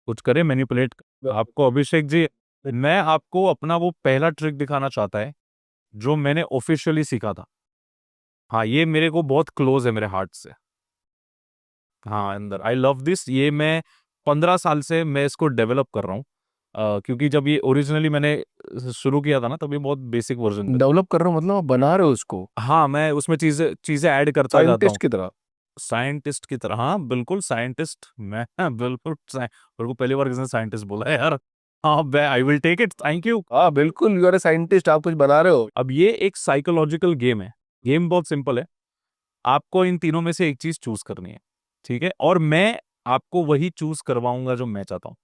कुछ करे मैनिपुलेट। आपको अभिषेक जी, मैं आपको अपना वो पहला ट्रिक दिखाना चाहता है जो मैंने ऑफिशियली सीखा था। हाँ, ये मेरे को बहुत क्लोज है मेरे हार्ट से। हाँ, अंदर आई लव दिस। ये मैं 15 साल से मैं इसको डेवलप कर रहा हूँ। क्योंकि जब ये ओरिजिनली मैंने शुरू किया था ना, तब ये बहुत बेसिक वर्जन पे। डेवलप कर रहे हो मतलब आप बना रहे हो उसको हाँ, मैं उसमें चीजें चीजें ऐड करता जाता हूँ साइंटिस्ट की तरह? साइंटिस्ट की तरह। हाँ बिल्कुल साइंटिस्ट मैं, हाँ, बिल्कुल मेरे को पहली बार किसी ने साइंटिस्ट बोला है यार। हाँ, I will take it, thank you. हाँ बिल्कुल, यू आर ए साइंटिस्ट, आप कुछ बना रहे हो। अब ये एक साइकोलॉजिकल गेम है। गेम बहुत सिंपल है। आपको इन तीनों में से एक चीज चूज करनी है, ठीक है? और मैं आपको वही चूज करवाऊंगा जो मैं चाहता हूँ।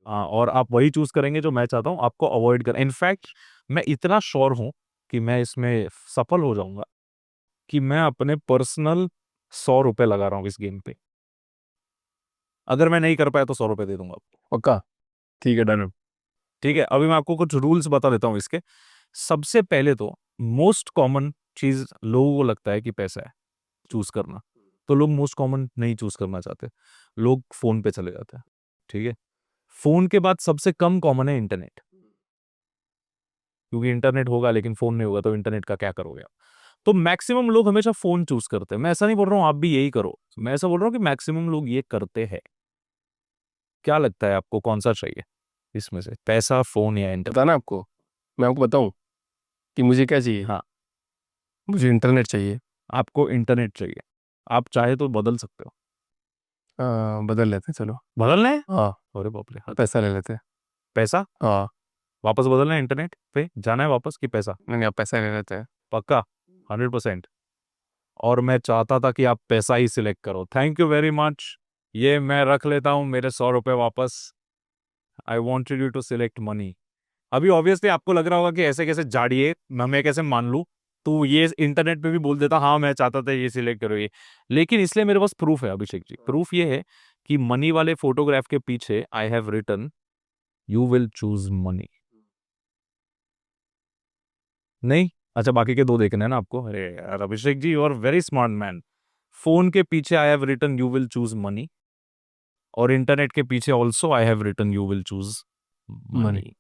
हाँ, और आप वही चूज करेंगे जो मैं चाहता हूँ आपको अवॉइड कर। इनफैक्ट मैं इतना श्योर हूं कि मैं इसमें सफल हो जाऊंगा कि मैं अपने पर्सनल 100 रुपए लगा रहा हूँ इस गेम पे। अगर मैं नहीं कर पाया तो 100 रुपए दे दूंगा आपको। पक्का? ठीक है, डन। ठीक है, अभी मैं आपको कुछ रूल्स बता देता हूँ इसके। सबसे पहले तो मोस्ट कॉमन चीज लोगों को लगता है कि पैसा है चूज करना, तो लोग मोस्ट कॉमन नहीं चूज करना चाहते, लोग फोन पे चले जाते हैं। ठीक है, फोन के बाद सबसे कम कॉमन है इंटरनेट, क्योंकि इंटरनेट होगा लेकिन फोन नहीं होगा तो इंटरनेट का क्या करोगे आप? तो मैक्सिमम लोग हमेशा फोन चूज करते हैं। मैं ऐसा नहीं बोल रहा हूं आप भी यही करो, मैं ऐसा बोल रहा हूं कि मैक्सिमम लोग ये करते हैं। क्या लगता है आपको कौन सा चाहिए इसमें से, पैसा, फोन या इंटरनेट? पता ना आपको, मैं आपको बताऊं कि मुझे क्या चाहिए। हाँ, मुझे इंटरनेट चाहिए। आपको इंटरनेट चाहिए। आप चाहे तो बदल सकते हो। बदल लेते हैं चलो। बदलना है? हाँ, अरे बाप रे, हाँ। पैसा ले लेते हैं। पैसा? हाँ। वापस बदलना है, इंटरनेट पे जाना है वापस कि पैसा? नहीं नहीं, आप पैसा ले लेते हैं। पक्का? 100%? और मैं चाहता था कि आप पैसा ही सिलेक्ट करो। Thank you very much. ये मैं रख लेता हूँ मेरे 100 रुपए वापस। I wanted you to select money. अभी ऑब्वियसली आपको लग रहा होगा कि ऐसे कैसे झाड़िए, मैं कैसे मान लूं? तो ये इंटरनेट पे भी बोल देता हाँ मैं चाहता था ये सिलेक्ट करो ये। लेकिन इसलिए मेरे पास प्रूफ है अभिषेक जी। प्रूफ ये है कि मनी वाले फोटोग्राफ के पीछे I have written you will choose money. नहीं? अच्छा, बाकी के दो देखने हैं ना आपको? अरे यार Abhishek ji, you are very smart man. Phone के पीछे I have written you will choose money, और इंटरनेट के पीछे also I have written you will choose money. Money.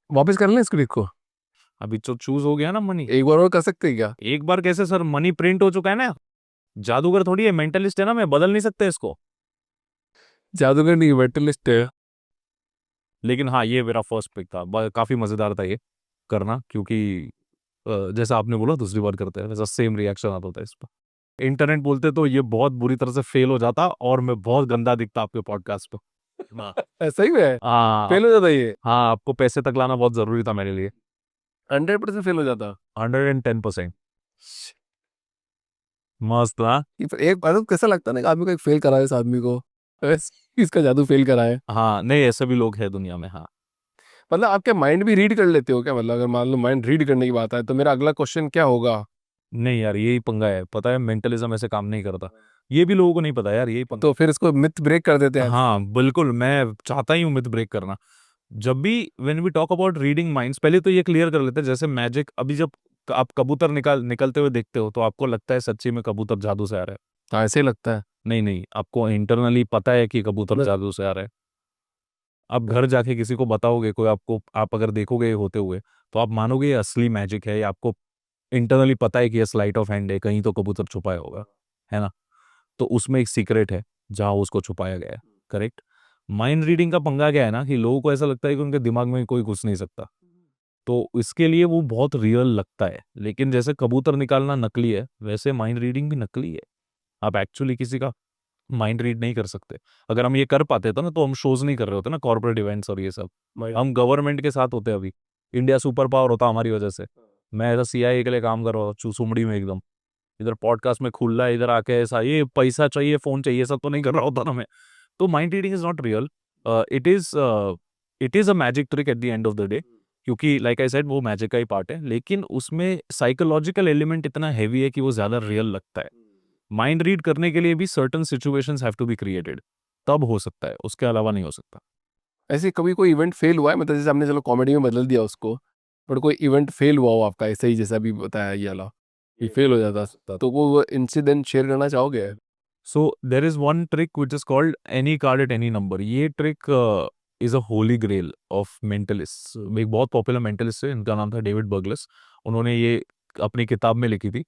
वापस कर लें इसको, लिखो। अभी तो चूज हो गया ना मनी। एक बार और कर सकते हैं क्या? एक बार कैसे सर, मनी प्रिंट हो चुका है ना। जादूगर थोड़ी है, मेंटलिस्ट है ना मैं, बदल नहीं सकते इसको। जादूगर नहीं, मेटलिस्ट है। लेकिन हाँ, ये मेरा फर्स्ट पिक था, काफी मजेदार था ये करना, क्योंकि जैसा आपने बोला दूसरी बार करते हैं वैसा सेम रिएक्शन आता था इस पर। इंटरनेट बोलते तो ये बहुत बुरी तरह से फेल हो जाता और मैं बहुत गंदा दिखता आपके पॉडकास्ट पे। हाँ। ऐसा ही है? हाँ। फेल हो जाता ये? हाँ, आपको पैसे तक लाना बहुत जरूरी था मेरे लिए। 100% फेल हो जाता? 110%। मस्त ना? एक बार तो कैसा लगता है ना कि आदमी को एक फेल करा है, इस आदमी को इसका जादू फेल करा है। हाँ, नहीं ऐसे भी लोग हैं दुनिया में, हाँ। मतलब आप क्या माइंड भी रीड कर लेते हो क्या? मतलब अगर मान लो माइंड रीड करने की बात है तो मेरा अगला क्वेश्चन क्या होगा? नहीं यार, यही पंगा है, पता है मेंटलिज्म ऐसे काम नहीं करता। ये भी लोगों को नहीं पता यार, यही पंगा। तो फिर इसको मिथ ब्रेक कर देते हैं। हाँ बिल्कुल, मैं चाहता ही हूँ मिथ ब्रेक करना। जब भी when we talk about reading minds, पहले तो ये क्लियर कर लेते हैं, जैसे मैजिक, अभी जब आप कबूतर निकलते हुए देखते हो तो आपको लगता है सच्ची में कबूतर जादू से आ रहा है। हाँ, ऐसे ही लगता है। नहीं नहीं, आपको इंटरनली पता है कि कबूतर जादू से आ रहा है। आप घर जाके किसी को बताओगे, कोई आपको, आप अगर देखोगे ये होते हुए, तो आप मानोगे ये असली मैजिक है, या आपको इंटरनली पता है कि ये स्लाइट ऑफ हैंड है, कहीं तो कबूतर छुपाया होगा, है ना? तो उसमें एक सीक्रेट है जहां उसको छुपाया गया है। करेक्ट। माइंड रीडिंग का पंगा क्या है ना, कि लोगों को ऐसा लगता है कि उनके दिमाग में कोई घुस नहीं सकता, तो इसके लिए वो बहुत रियल लगता है। लेकिन जैसे कबूतर निकालना नकली है, वैसे माइंड रीडिंग भी नकली है। आप एक्चुअली किसी का माइंड रीड नहीं कर सकते। अगर हम ये कर पाते थे ना, तो हम शोज नहीं कर रहे होते ना, कॉर्पोरेट इवेंट्स और ये सब। हम गवर्नमेंट के साथ होते अभी। इंडिया सुपर पावर होता हमारी वजह से। मैं ऐसा सीआईए के लिए काम कर रहा हूँ चुसुमड़ी में एकदम। इधर पॉडकास्ट में खुल रहा है, इधर आके ऐसा ये पैसा चाहिए, फोन चाहिए, सब तो नहीं कर रहा होता ना मैं। तो mind reading is not real. It is it is a magic trick at the end of the day, क्योंकि लाइक आई सेड वो मैजिक का ही पार्ट है, लेकिन उसमें साइकोलॉजिकल एलिमेंट इतना हैवी है कि वो ज्यादा रियल लगता है। माइंड रीड करने के लिए भी certain situations have to be created, तब हो सकता है, उसके अलावा नहीं हो सकता। ऐसे कभी कोई इवेंट फेल हुआ है? मतलब जैसे हमने चलो कॉमेडी में बदल दिया उसको, बट कोई इवेंट फेल हुआ हो आपका ऐसे ही, जैसा अभी बताया ये वाला, ये फेल हो जाता, तो वो इंसिडेंट शेयर करना चाहोगे? So there is one trick which is called any card at any number. ये trick is a holy grail of mentalists. एक बहुत पॉपुलर मेंटलिस्ट है, इनका नाम था डेविड बर्गलस. उन्होंने ये अपनी किताब में लिखी थी.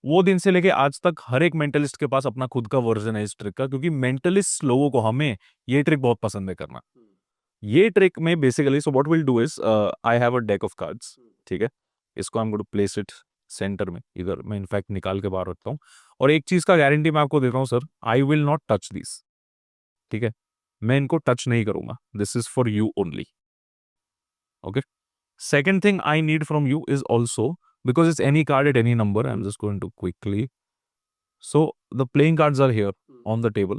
वो दिन से लेके आज तक हर एक मेंटलिस्ट के पास अपना खुद का वर्जन है इस ट्रिक का, क्योंकि मेंटलिस्ट लोगों को, हमें ये ट्रिक बहुत पसंद है करना. ये ट्रिक में basically, so what will do is, I have a deck of cards. ठीक है, इसको I am going to place it centre में. इधर मैं इनफैक्ट निकाल के बाहर रखता हूँ. और एक चीज का गारंटी मैं आपको देता हूँ sir, I will not touch this. ठीक है, मैं इनको टच नहीं करूंगा. This is for you only. Okay. Second thing I need from you is also, because it's any card at any number, I'm just going to quickly. So the playing cards are here on the table.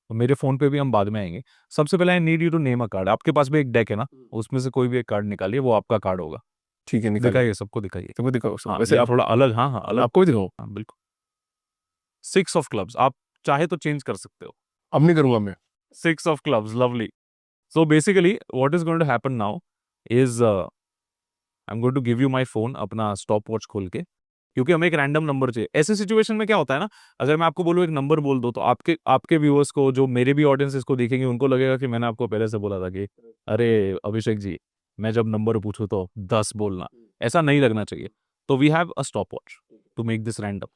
मेरे phone पे भी हम बाद में आएंगे. सबसे पहले I need you to name a card. आपके पास भी एक डेक है ना, उसमें से कोई भी एक कार्ड निकालिए, वो आपका कार्ड होगा. ठीक है, निकालिए. दिखाइए, सबको दिखाइए. सबको दिखाओ. हाँ, वैसे आप थोड़ा अलग. हाँ हाँ, अलग. आपको भी दिखाओ. हाँ, बिल्कुल. 6 ऑफ क्लब्स. आप चाहे तो चेंज कर सकते हो. अब नहीं करूंगा मैं. 6 of clubs, lovely. So basically what is going to happen now is I am going to give you my phone, अपना स्टॉप वॉच खोल के, क्योंकि हमें एक रैंडम नंबर चाहिए. ऐसे सिचुएशन में क्या होता है ना, अगर मैं आपको बोलूँ एक नंबर बोल दो, तो आपके व्यूअर्स को, जो मेरे भी ऑडियंस इसको देखेंगे, उनको लगेगा कि मैंने आपको पहले से बोला था कि अरे अभिषेक जी, मैं जब नंबर पूछूं तो 10 बोलना. ऐसा नहीं लगना चाहिए. तो we have a stopwatch to make this random.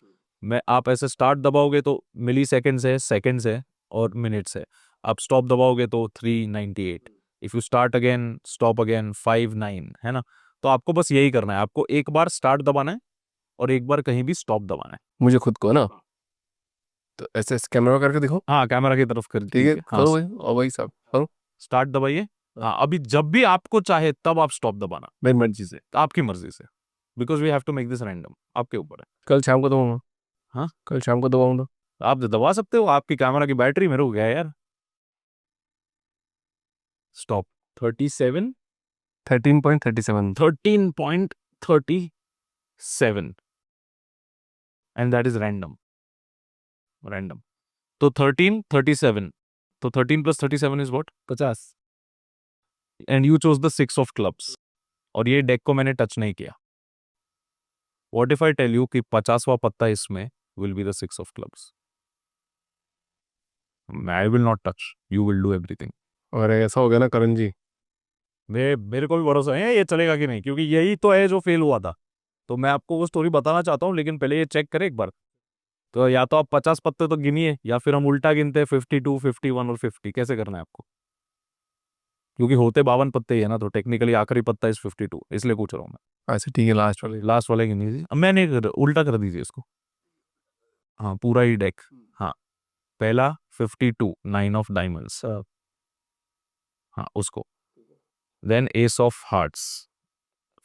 मैं आप ऐसे स्टार्ट दबाओगे तो मिली सेकेंड्स है और मिनट्स है. आप स्टॉप दबाओगे तो 398. If you start again, stop again, 59, है ना. तो आपको बस यही करना है. आपको एक बार स्टार्ट दबाना है और एक बार कहीं भी स्टॉप दबाना है. मुझे खुद को ना, तो ऐसे कैमरा करके दिखाओ. हाँ, कैमरा की तरफ कर. ठीक है, हाँ, करो भाई. और भाई साहब करो. स्टार्ट दबाइए. हाँ, अभी जब भी आपको चाहे तब आप स्टॉप दबाना, मेरी मर्जी से. आपकी मर्जी से. Because we have to make this random. आपके ऊपर है. कल शाम को दबाऊंगा. हाँ, कल शाम को दबाऊंगा. आप दबा सकते हो. आपकी कैमरा की बैटरी मेरे को गया है यार. Stop. 37. 13.37. 13.37. and that is random. तो 13, 37. तो 13 plus 37 is what? 50. And you chose the 6 of clubs. और ये डेक को मैंने टच नहीं किया. What if I tell you कि 50वां पत्ता इसमें will be the 6 of clubs? I will not touch. You will do everything. और ऐसा हो गया ना करण जी, मेरे को भी भरोसा है ये चलेगा कि नहीं, क्योंकि यही तो है जो फेल हुआ था. तो मैं आपको वो स्टोरी बताना चाहता हूँ, लेकिन पहले ये चेक करें एक बार. तो या तो आप 50 पत्ते तो गिनिए, या फिर हम उल्टा गिनते हैं 52, 51 और 50. कैसे करना है आपको, क्योंकि होते 52 पत्ते ही है ना, तो टेक्निकली आखिरी पत्ता इस 52, इसलिए पूछ रहा हूँ मैं. अच्छा ठीक है, लास्ट वाले गिनिए. मैंने उल्टा कर दीजिए इसको. हाँ, पूरा ही डेक. हाँ, पहला 52, 9 ऑफ डायमंड्स. हाँ, उसको. देन एस ऑफ हार्ट्स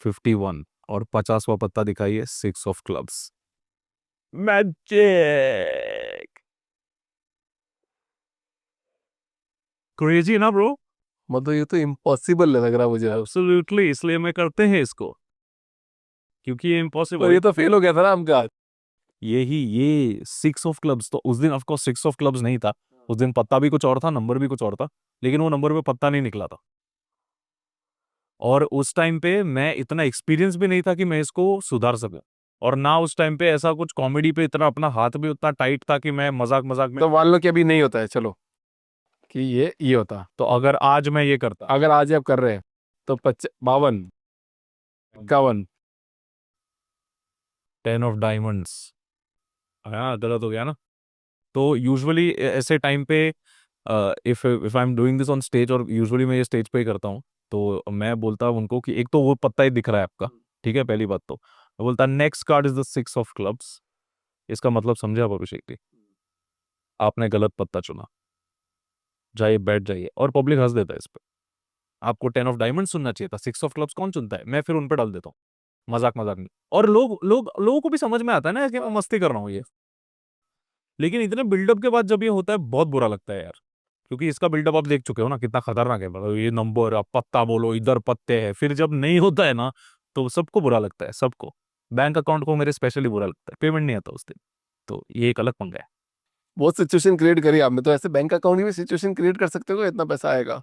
51, और 50वां पत्ता दिखाइए 6 ऑफ क्लब्स. मैजिक. क्रेजी ना ब्रो. मतलब ये तो इम्पॉसिबल लग रहा मुझे. एब्सोल्युटली. इसलिए मैं करते हैं इसको, क्योंकि ये पर इम्पॉसिबल. ये तो फेल हो गया था ना हमका. ये 6 ऑफ क्लब्स. तो उस दिन ऑफ कोर्स 6 ऑफ क्लब्स नहीं था. उस दिन पत्ता भी कुछ और था, नंबर भी कुछ और था, लेकिन वो नंबर पे पत्ता नहीं निकला था. और उस टाइम पे मैं इतना एक्सपीरियंस भी नहीं था कि मैं इसको सुधार सकूं. और ना उस टाइम पे ऐसा कुछ कॉमेडी पे इतना अपना हाथ भी उतना टाइट था कि मैं मजाक में. तो मान लो कि अभी नहीं होता है, चलो कि ये होता. तो अगर आज मैं ये करता, अगर आज आप कर रहे हैं तो 52, 51. 10 ऑफ डायमंड्स. हाँ, गलत हो गया ना. तो यूजुअली ऐसे टाइम पे if I am doing this on stage, और यूजुअली मैं ये स्टेज पे ही करता हूँ, तो मैं बोलता हूँ उनको कि एक तो वो पत्ता ही दिख रहा है आपका. ठीक है, पहली बात. तो मैं बोलता next card is the 6 of clubs. इसका मतलब समझे आप अभिषेक जी, आपने गलत पत्ता चुना. जाइए, बैठ जाइए. और पब्लिक हंस देता है इस पे. आपको 10 ऑफ डायमंड सुनना चाहिए था. 6 ऑफ क्लब्स कौन चुनता है? मैं फिर उन पे डाल देता हूँ मजाक में. और लोगों को भी समझ में आता है ना कि मैं मस्ती कर रहा हूँ ये. लेकिन इतने बिल्डअप के बाद जब ये होता है, बहुत बुरा लगता है यार, क्योंकि इसका बिल्डअप आप देख चुके हो ना, कितना खतरनाक है. मतलब ये नंबर, आप पत्ता बोलो, इधर पत्ते हैं, फिर जब नहीं होता है ना, तो सबको बुरा लगता है. सबको. बैंक अकाउंट को मेरे स्पेशली बुरा लगता है, पेमेंट नहीं आता उस दिन. तो ये एक अलग पंगा है. बहुत सिचुएशन क्रिएट करी आपने. तो ऐसे बैंक अकाउंट की भी सिचुएशन क्रिएट कर सकते हो, इतना पैसा आएगा.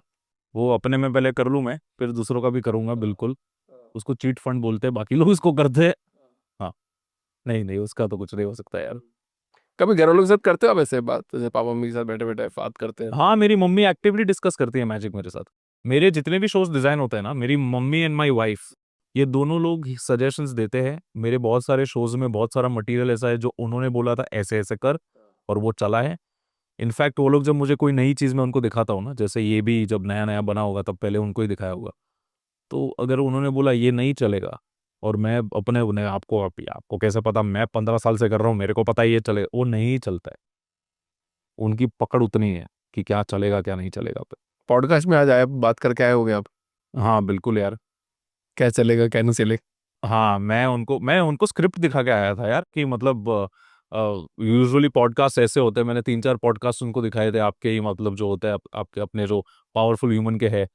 वो अपने में पहले कर लूँ मैं, फिर दूसरों का भी करूंगा. बिल्कुल. उसको चीट फंड बोलते हैं, बाकी लोग इसको करते हैं. हाँ, नहीं उसका तो कुछ नहीं हो सकता यार. कभी घर वालों के साथ करते हो आप ऐसे बात, जैसे पापा मम्मी के साथ बैठे बैठे बात करते हैं? हाँ, मेरी मम्मी एक्टिवली डिस्कस करती है मैजिक मेरे साथ। मेरे जितने भी शोज डिजाइन होते हैं ना, मेरी मम्मी एंड माई वाइफ, ये दोनों लोग सजेशंस देते हैं। मेरे बहुत सारे शोज में बहुत सारा मटेरियल ऐसा है जो उन्होंने बोला था ऐसे ऐसे कर, और वो चला है। इनफैक्ट वो लोग जब मुझे कोई नई चीज में उनको दिखाता हूँ ना, जैसे ये भी जब नया नया बना होगा तब पहले उनको ही दिखाया होगा, तो अगर उन्होंने बोला ये नहीं चलेगा, और मैं अपने उन्हें आपको कैसे पता, मैं 15 साल से कर रहा हूँ, मेरे को पता है ये चलेगा, वो नहीं चलता है। उनकी पकड़ उतनी है कि क्या चलेगा क्या नहीं चलेगा पे। पॉडकास्ट में आज आए, बात करके आए होगे आप, हाँ बिल्कुल यार। क्या चलेगा क्या नहीं चलेगा। हाँ, मैं उनको स्क्रिप्ट दिखा के आया था यार, कि मतलब यूजुअली पॉडकास्ट ऐसे होते हैं, मैंने 3-4 पॉडकास्ट उनको दिखाए थे आपके ही, मतलब जो होता है आपके अपने जो पावरफुल ह्यूमन के है,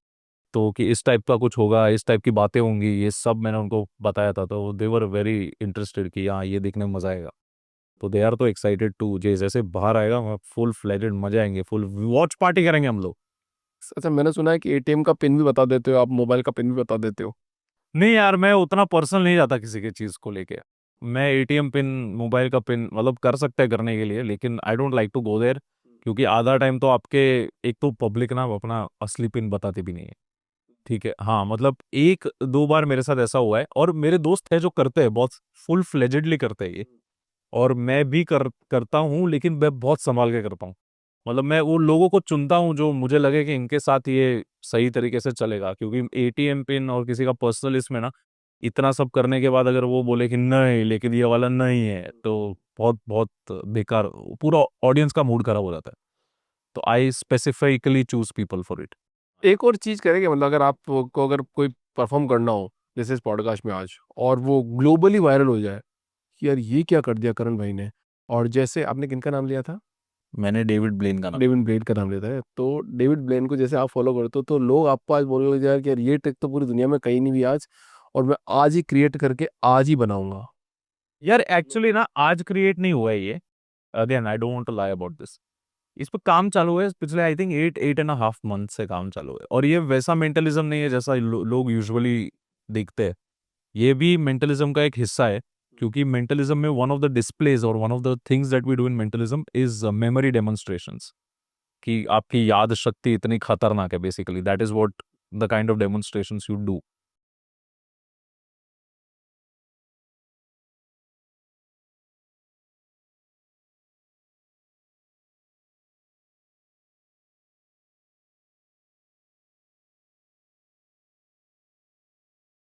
तो कि इस टाइप का कुछ होगा, इस टाइप की बातें होंगी, ये सब मैंने उनको बताया था, तो दे वर वेरी इंटरेस्टेड कि हाँ ये देखने में मजा आएगा। तो दे आर तो एक्साइटेड टू, जैसे बाहर आएगा फुल फ्लेजेड मजा आएंगे, फुल वॉच पार्टी करेंगे हम लोग। अच्छा, मैंने सुना है कि एटीएम का पिन भी बता देते हो आप, मोबाइल का पिन भी बता देते हो। नहीं यार, मैं उतना पर्सनल नहीं जाता किसी की चीज को लेके। मैं एटीएम पिन, मोबाइल का पिन मतलब कर सकते हैं करने के लिए, लेकिन I don't like to go there, क्योंकि आधा टाइम तो आपके, एक तो पब्लिक ना अपना असली पिन बताती भी नहीं है। ठीक है, हाँ मतलब 1-2 बार मेरे साथ ऐसा हुआ है, और मेरे दोस्त है जो करते हैं, बहुत फुल फ्लेजेडली करते हैं ये, और मैं भी करता हूँ, लेकिन मैं बहुत संभाल के करता हूँ। मतलब मैं वो लोगों को चुनता हूँ जो मुझे लगे कि इनके साथ ये सही तरीके से चलेगा, क्योंकि एटीएम पिन और किसी का पर्सनल इसमें ना, इतना सब करने के बाद अगर वो बोले कि नहीं लेकिन ये वाला नहीं है, तो बहुत बहुत बेकार, पूरा ऑडियंस का मूड खराब हो जाता है। तो I specifically choose people for it. एक और चीज करेंगे, मतलब अगर आपको अगर कोई परफॉर्म करना हो जैसे इस पॉडकास्ट में आज, और वो ग्लोबली वायरल हो जाए कि यार ये क्या कर दिया करण भाई ने, और जैसे आपने किनका नाम लिया था? मैंने डेविड ब्लेन का नाम। डेविड ब्लेन का नाम लेता है, तो डेविड ब्लेन को जैसे आप फॉलो करते हो, तो लोग आपको आज बोलोगे यार कि यार ये ट्रिक तो पूरी दुनिया में कहीं नहीं भी आज, और मैं आज ही क्रिएट करके आज ही बनाऊंगा। यार एक्चुअली ना आज क्रिएट नहीं हुआ है ये, again I don't want to lie about this. इस पर काम चालू है पिछले आई थिंक 8-8.5 मंथ से काम चालू है, और ये वैसा मेंटलिज्म नहीं है जैसा लोग यूजुअली देखते हैं। ये भी मेंटलिज्म का एक हिस्सा है, क्योंकि मेंटलिज्म में वन ऑफ द डिस्प्लेज और one of the things that we do in mentalism is memory demonstrations, कि आपकी याद शक्ति इतनी खतरनाक है, basically that is what the kind of demonstrations you do.